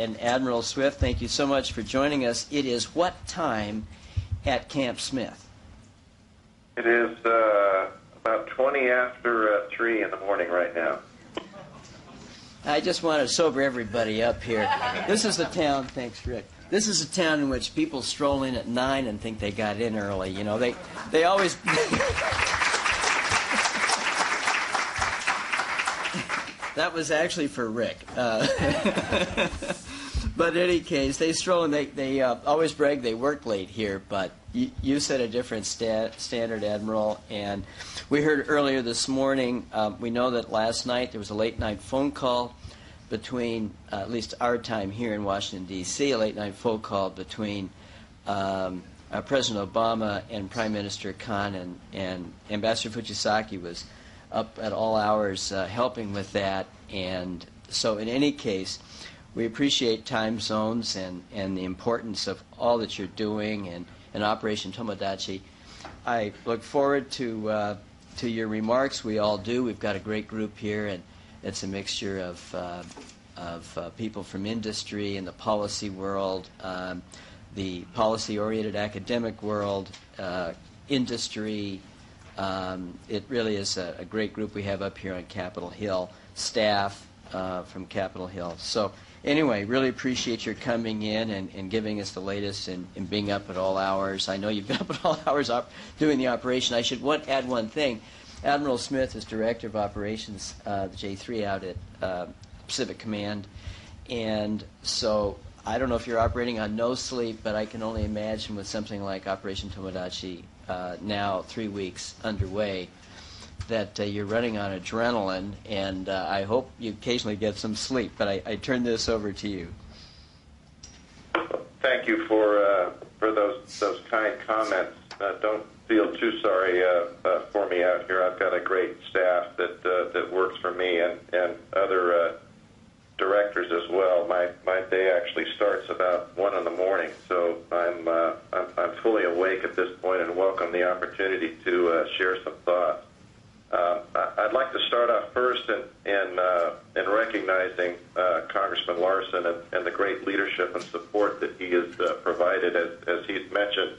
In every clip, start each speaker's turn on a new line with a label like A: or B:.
A: and Admiral Swift, thank you so much for joining us. It is what time at Camp Smith?
B: It is about 20 after 3 in the morning right now.
A: I just want to sober everybody up here. This is a town, thanks, Rick. This is a town in which people stroll in at 9 and think they got in early. You know, they always... That was actually for Rick. But in any case, they stroll and they always brag they work late here, but you set a different standard, Admiral. And we heard earlier this morning, we know that last night there was a late-night phone call between, at least our time here in Washington, D.C., a late-night phone call between President Obama and Prime Minister Khan, and Ambassador Fujisaki was up at all hours helping with that. And so in any case, we appreciate time zones and the importance of all that you're doing and Operation Tomodachi. I look forward to your remarks. We all do. We've got a great group here, and it's a mixture of people from industry and the policy world, the policy-oriented academic world, industry. It really is a great group we have up here on Capitol Hill, staff from Capitol Hill. So anyway, really appreciate your coming in and giving us the latest and being up at all hours. I know you've been up at all hours doing the operation. I should add one thing. Admiral Smith is Director of Operations, the J3 out at Pacific Command. And so I don't know if you're operating on no sleep, but I can only imagine with something like Operation Tomodachi now 3 weeks underway, that you're running on adrenaline, and I hope you occasionally get some sleep. But I turn this over to you.
B: Thank you for those kind comments. Don't feel too sorry for me out here. I've got a great staff that works for me and other directors as well. My day actually starts about 1 in the morning, so I'm fully awake at this point and welcome the opportunity to share some thoughts. I'd like to start off first in recognizing Congressman Larsen and the great leadership and support that he has provided. As he's mentioned,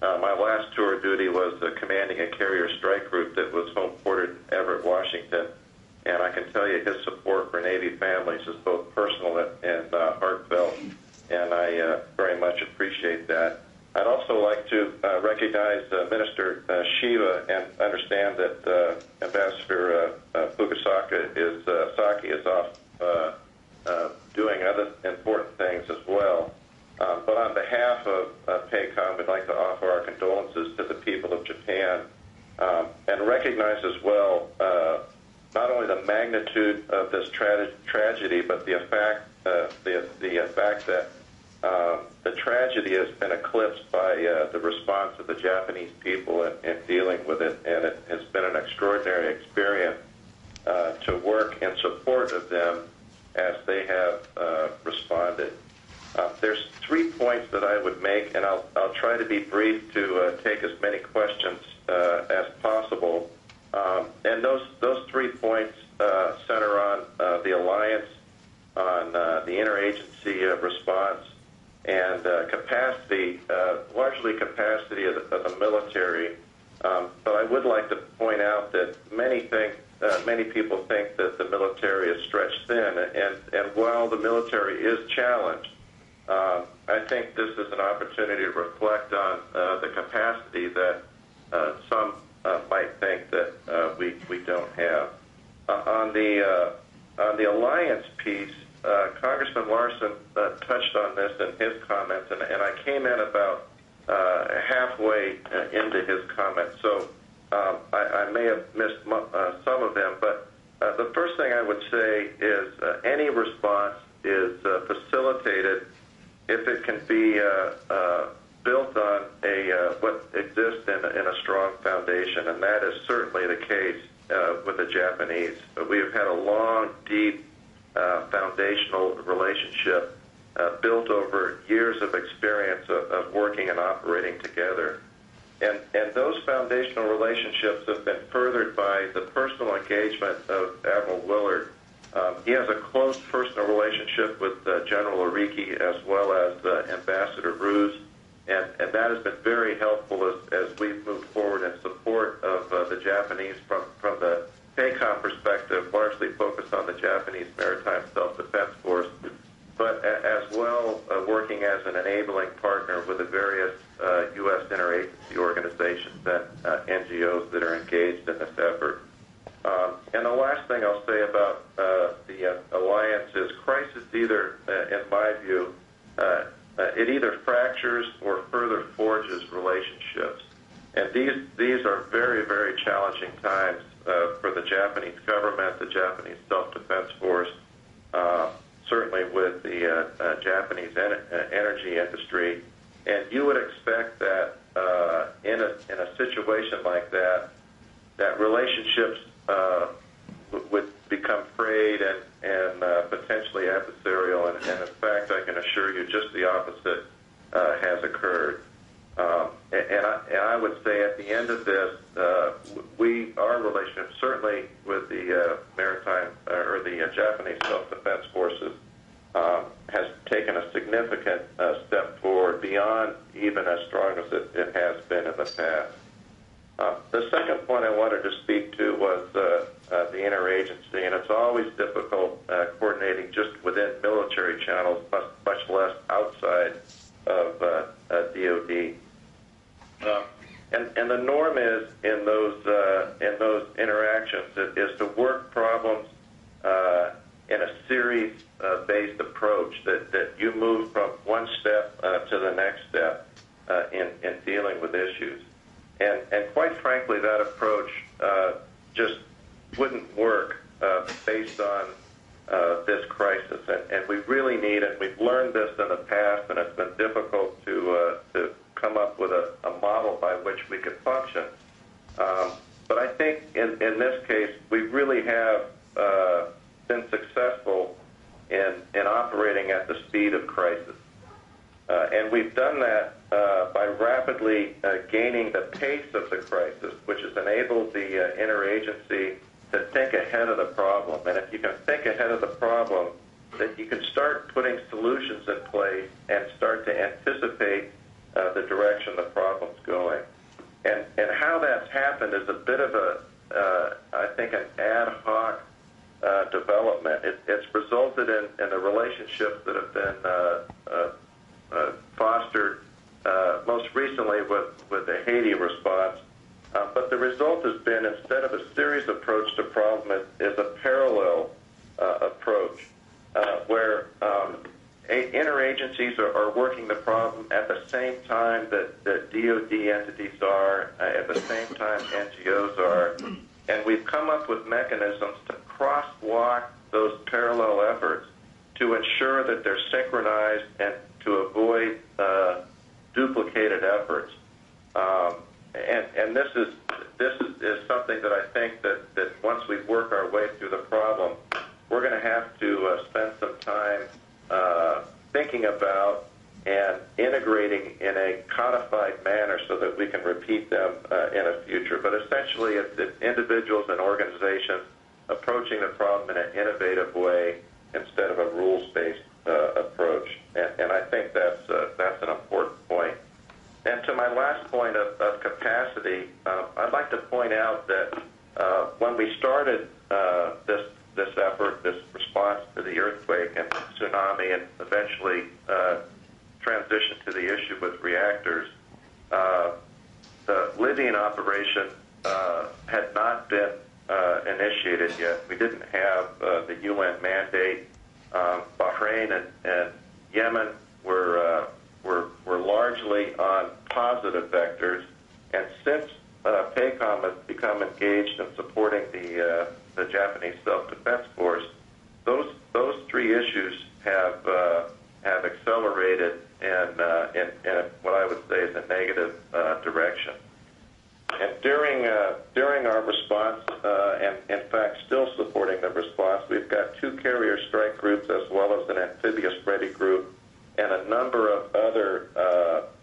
B: my last tour of duty was commanding a carrier strike group that was home quartered in Everett, Washington. And I can tell you his support for Navy families is both personal and heartfelt, and I very much appreciate that. I'd also like to recognize Minister Chiba and understand that Ambassador Saki is off doing other important things as well. But on behalf of PACOM, we'd like to offer our condolences to the people of Japan and recognize as well not only the magnitude of this tragedy, but the fact that the tragedy has been eclipsed by the response of the Japanese people in dealing with it, and it has been an extraordinary experience to work in support of them as they have responded. There's 3 points that I would make, and I'll try to be brief to take as many questions as possible. And those 3 points center on the alliance, on the interagency response, and capacity, largely capacity of the military. But I would like to point out that many people think that the military is stretched thin, and while the military is challenged, I think this is an opportunity to reflect on the capacity that some might think that we don't have. On the alliance piece, Congressman Larsen touched on this in his comments, and I came in about halfway into his comments, so I may have missed some of them. But the first thing I would say is any response is facilitated if it can be built on what exists in a strong foundation, and that is certainly the case with the Japanese. We have had a long, deep, foundational relationship built over years of experience of working and operating together. And those foundational relationships have been furthered by the personal engagement of Admiral Willard He has a close personal relationship with General Ariki as well as Ambassador Ruse, and that has been very helpful as we've moved forward in support of the Japanese from the PACOM perspective, largely focused on the Japanese Maritime Self-Defense Force, but as well working as an enabling partner with the various U.S. interagency organizations and NGOs that are engaged in this effort. And the last thing I'll say about the alliance is crisis either, in my view, it either fractures or further forges relationships. And these are very, very challenging times for the Japanese government, the Japanese self-defense force, certainly with the Japanese energy industry. And you would expect that in a situation like that, that relationships would become frayed and potentially adversarial. And in fact, I can assure you just the opposite has occurred. And I would say at the end of this, our relationship, certainly with the maritime or the Japanese self-defense forces, has taken a significant step forward beyond even as strong as it has been in the past. The second point I wanted to speak to was the interagency, and it's always difficult coordinating just within military channels, much less outside of DoD. And the norm is in those interactions is to work problems in a series-based approach that you move from one step to the next step in dealing with issues. And quite frankly, that approach just wouldn't work based on this crisis. And we really need, and we've learned this in the past, and it's been difficult to come up with a model by which we could function. But I think in this case, we really have been successful in operating at the speed of crisis. And we've done that by rapidly gaining the pace of the crisis, which has enabled the interagency to think ahead of the problem. And if you can think ahead of the problem, then you can start putting solutions in place and start to anticipate the direction the problem's going. And how that's happened is a bit of I think, an ad hoc development. It's resulted in the relationships that have been fostered most recently with the Haiti response. But the result has been, instead of a series approach to problem, is a parallel approach where interagencies are working the problem at the same time that DoD entities are, at the same time NGOs are. And we've come up with mechanisms to crosswalk those parallel efforts to ensure that they're synchronized and to avoid duplicated efforts. And this is something that I think that once we work our way through the problem, we're going to have to spend some time thinking about and integrating in a codified manner so that we can repeat them in a future. But essentially, it's individuals and organizations approaching the problem in an innovative way instead of a rules-based approach. And I think that's an important point. And to my last point of capacity, I'd like to point out that when we started this effort, this response to the earthquake and tsunami, and eventually transition to the issue with reactors, the Libyan operation had not been initiated yet. We didn't have the UN mandate. Bahrain and Yemen were largely on positive vectors, and since PACOM has become engaged in supporting the Japanese self-defense force, those three issues have accelerated in what I would say is a negative direction. And during our response, and in fact still supporting the response, we've got 2 carrier strike groups as well as an amphibious ready group and a number of other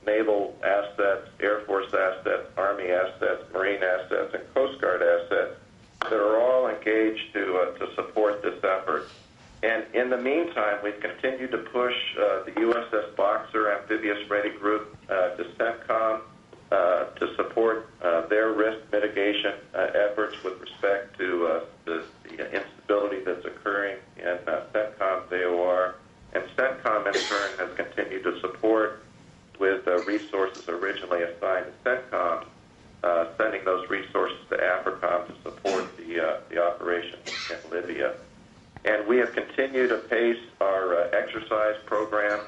B: naval assets, Air Force assets, Army assets, Marine assets, and Coast Guard assets that are all engaged to support this effort. meantime, we've continued to push the USS Boxer Amphibious Ready Group to CENTCOM to support their risk mitigation efforts with respect to the instability that's occurring in CENTCOM's AOR. And CENTCOM, in turn, has continued to support with resources originally assigned to CENTCOM, sending those resources to AFRICOM to support the operation in Libya. And we have continued to pace our exercise program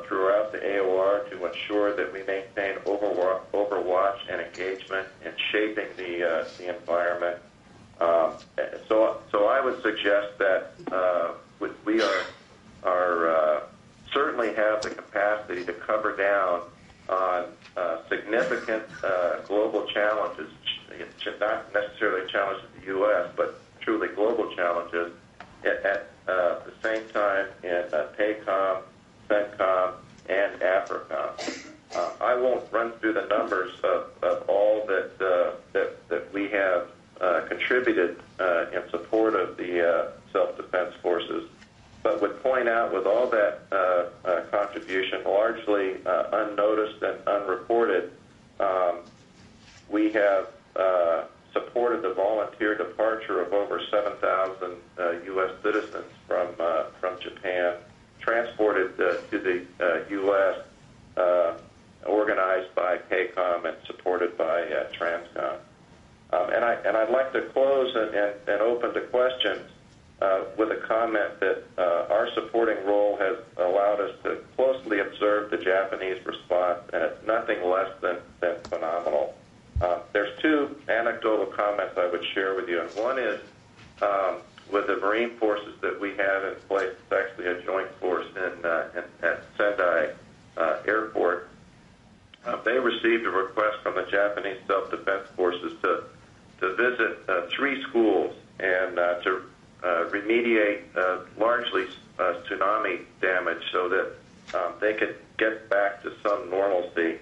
B: throughout the AOR to ensure that we maintain overwatch and engagement in shaping the environment. So I would suggest that we are certainly have the capacity to cover down on significant global challenges, not necessarily challenges to the U.S., but truly global challenges at the same time in PACOM, CENTCOM, and AFRICOM. I won't run through the numbers of all that we have contributed in support of the self-defense forces, but would point out with all that contribution, largely unnoticed and unreported, we have supported the volunteer departure of over 7,000 U.S. citizens from Japan, transported to the U.S., organized by PACOM and supported by TRANSCOM. And I'd like to close and open to questions with a comment that our supporting role has allowed us to closely observe the Japanese response, and it's nothing less than phenomenal. There's two anecdotal comments I would share with you, and one is with the Marine forces that we have in place. It's actually a joint force at Sendai Airport. They received a request from the Japanese self-defense forces to visit 3 schools and to remediate largely tsunami damage so that they could get back to some normalcy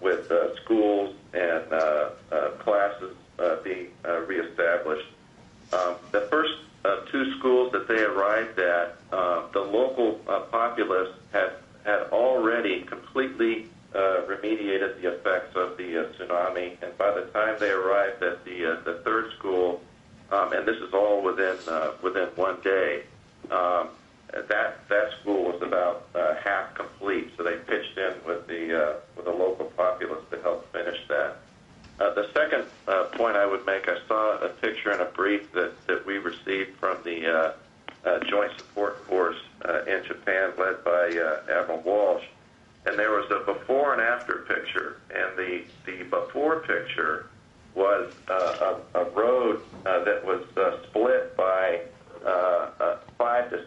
B: with schools and classes being reestablished. The first 2 schools that they arrived at, the local populace had already completely remediated the effects of the tsunami, and by the time they arrived at the third school, and this is all within 1 day, that school was about half complete. So they pitched in with the local populace to help finish that. The second point I would make, I saw a picture in a brief that we received from the Joint Support Force in Japan, led by Admiral Walsh, and there was a before and after picture, and the before picture was a road that was split by 5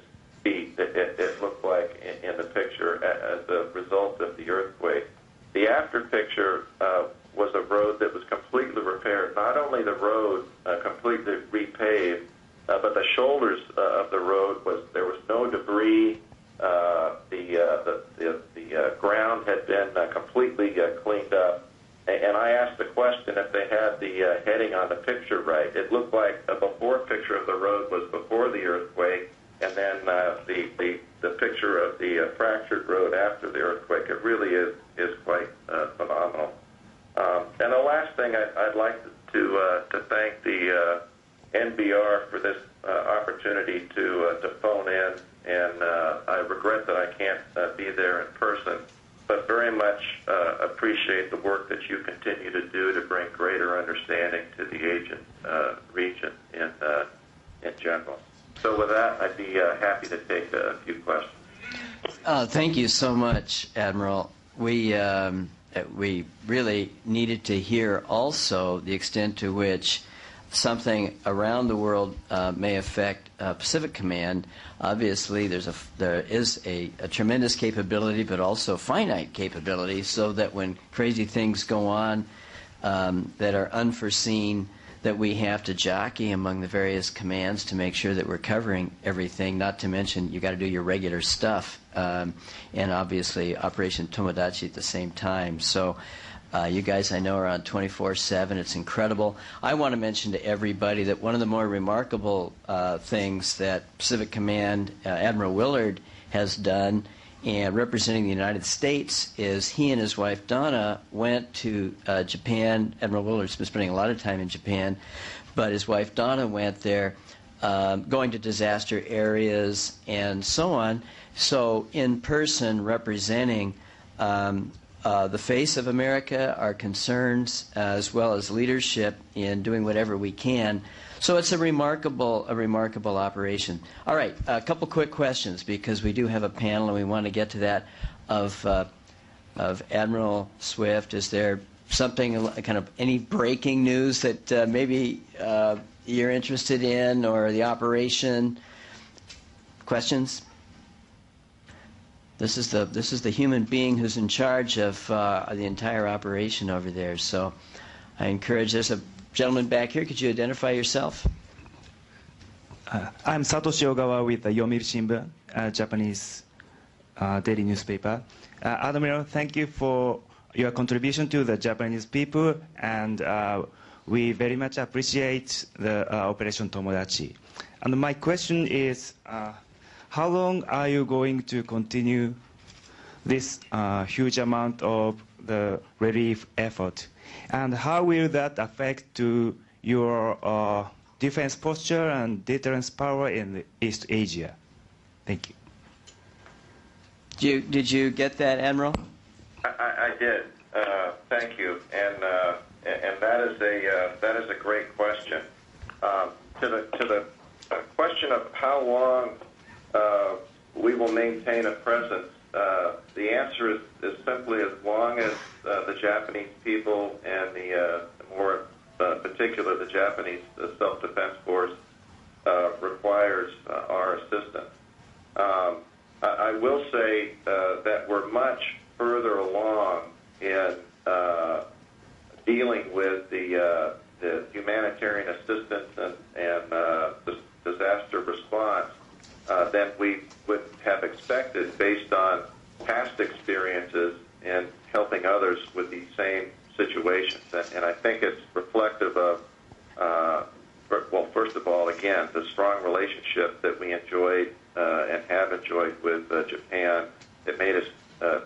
B: feet. It looked like in the picture as a result of the earthquake. The after picture was a road that was completely repaired. Not only the road completely repaved, but the shoulders of the road there was no debris. The ground had been completely cleaned up. And I asked the question if they had the heading on the picture right. It looked like a before picture of the road was before the earthquake, and then the picture of the fractured road after the earthquake. It really is quite phenomenal. And the last thing I'd like to thank the NBR for this opportunity to phone in, and I regret that I can't be there in person, but very much appreciate the work that you continue to do to bring greater understanding to the Asian region in general. So with that, I'd be happy to take a few questions.
A: Thank you so much, Admiral. We really needed to hear also the extent to which something around the world may affect Pacific Command. Obviously, there is a tremendous capability, but also finite capability, so that when crazy things go on that are unforeseen, that we have to jockey among the various commands to make sure that we're covering everything, not to mention you got to do your regular stuff, and obviously Operation Tomodachi at the same time. So You guys, I know, are on 24/7. It's incredible. I want to mention to everybody that one of the more remarkable things that Pacific Command Admiral Willard has done, and representing the United States, is he and his wife Donna went to Japan. Admiral Willard's been spending a lot of time in Japan, but his wife Donna went there, going to disaster areas and so on. So in person, representing the face of America, our concerns, as well as leadership in doing whatever we can. So it's a remarkable operation. All right, a couple quick questions, because we do have a panel and we want to get to that of Admiral Swift. Is there something, kind of any breaking news that maybe you're interested in, or the operation? Questions? This is the human being who's in charge of the entire operation over there. So I encourage. There's a gentleman back here. Could you identify yourself?
C: I'm Satoshi Ogawa with the Yomiuri Shimbun, Japanese daily newspaper. Admiral, thank you for your contribution to the Japanese people, and we very much appreciate the Operation Tomodachi. And my question is, how long are you going to continue this huge amount of the relief effort? And how will that affect to your defense posture and deterrence power in East Asia? Thank you.
A: Did you get that, Admiral?
B: I did. Thank you. And that is a great question. To the question of how long we will maintain a presence, the answer is simply as long as the Japanese people and the more particular the Japanese self-defense force requires our assistance. I will say that we're much further along in dealing with the humanitarian assistance and disaster response than we would have expected based on past experiences in helping others with these same situations. And I think it's reflective of, well, first of all, again, the strong relationship that we enjoyed and have enjoyed with Japan. It made us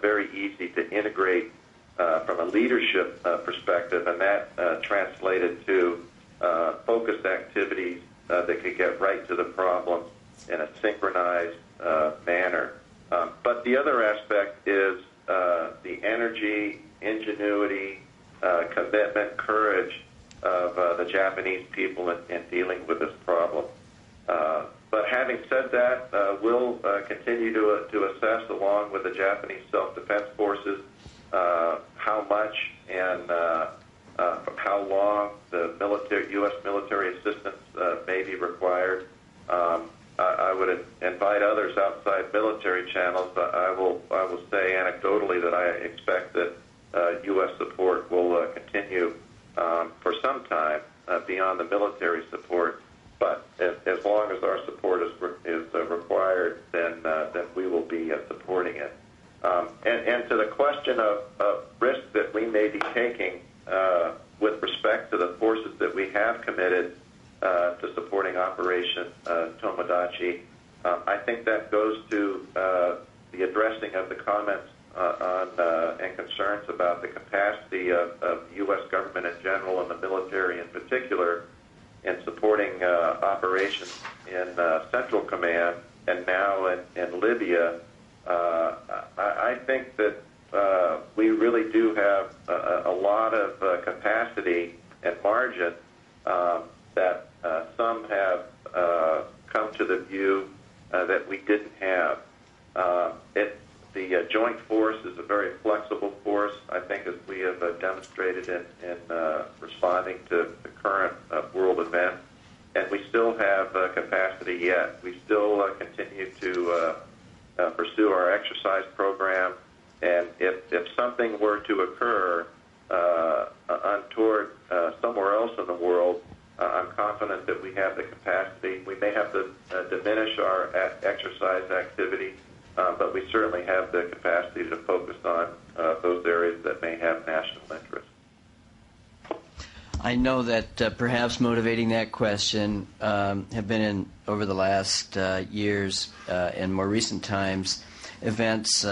B: very easy to integrate from a leadership perspective, and that translated to focused activities that could get right to the problem in a synchronized manner. But the other aspect is the energy, ingenuity, commitment, courage of the Japanese people in dealing with this problem. But having said that, we'll continue to assess, along with the Japanese self-defense forces, how much and how long the U.S. military assistance may be required. I would invite others outside military channels. I will say anecdotally that I expect that U.S. support will continue for some time beyond the military support. But as long as our support is required, then we will be supporting it. And to the question of risk that we may be taking with respect to the forces that we have committed to supporting Operation Tomodachi, I think that goes to the addressing of the comments and concerns about the capacity of the U.S. government in general and the military in particular in supporting operations in Central Command and now in Libya. I think that we really do have a lot of capacity and margin that some have come to the view that we didn't have. The joint force is a very flexible force, I think, as we have demonstrated in responding to the current world event. And we still have capacity yet. We still continue to pursue our exercise program. And if something were to occur untoward somewhere else in the world, I'm confident that we have the capacity. We may have to diminish our exercise activity but we certainly have the capacity to focus on those areas that may have national interest.
A: I know that perhaps motivating that question have been over the last years and more recent times events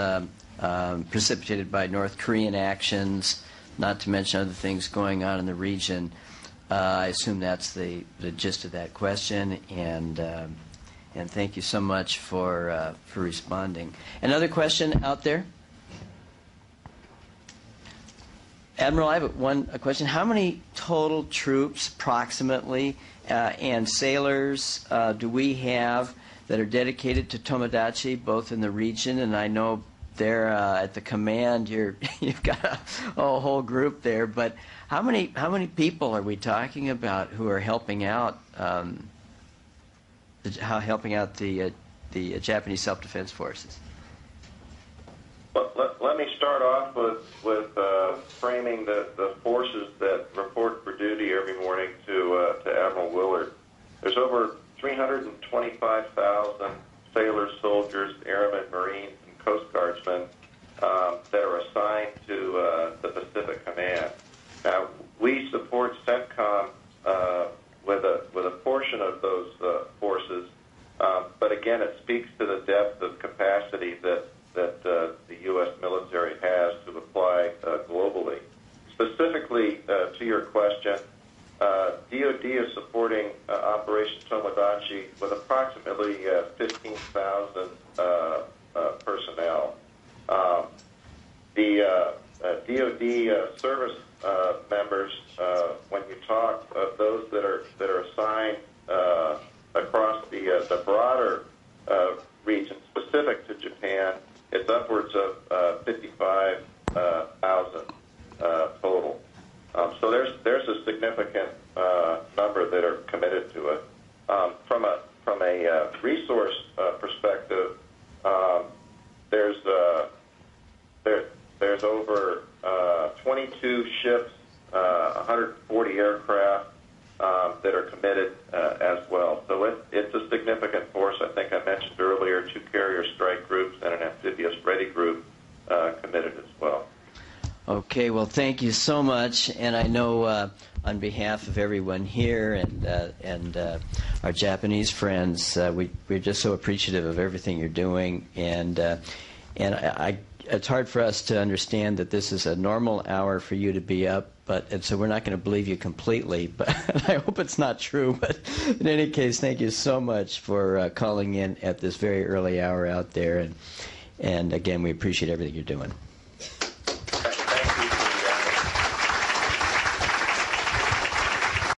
A: precipitated by North Korean actions, not to mention other things going on in the region. I assume that's the gist of that question, and thank you so much for responding. Another question out there? Admiral, I have a question. How many total troops, approximately, and sailors do we have that are dedicated to Tomodachi, both in the region, and I know there at the command, you've got a whole group there. But how many people are we talking about who are helping out the Japanese self-defense forces?
B: Let me start off with framing the forces that report for duty every morning to Admiral Willard. There's over 325,000 sailors, soldiers, airmen, Marines, and Coast Guardsmen that are assigned to the Pacific Command. Now, we support CENTCOM with a portion of those forces, but again, it speaks to the depth of capacity that the U.S. military has to apply globally. Specifically to your question, DoD is supporting Operation Tomodachi with approximately 15,000 personnel. The DoD service members, when you talk of those that are assigned across the broader region specific to Japan, it's upwards of 55,000 total. So there's a significant number that are committed to it. From a resource perspective, there's over 22 ships, 140 aircraft that are committed as well. So it's a significant force. I think I mentioned earlier 2 carrier strike groups and an amphibious ready group committed as well.
A: Okay, well, thank you so much, and I know on behalf of everyone here and our Japanese friends, we're just so appreciative of everything you're doing, and it's hard for us to understand that this is a normal hour for you to be up, and so we're not going to believe you completely, but I hope it's not true. But in any case, thank you so much for calling in at this very early hour out there, and again, we appreciate everything you're doing.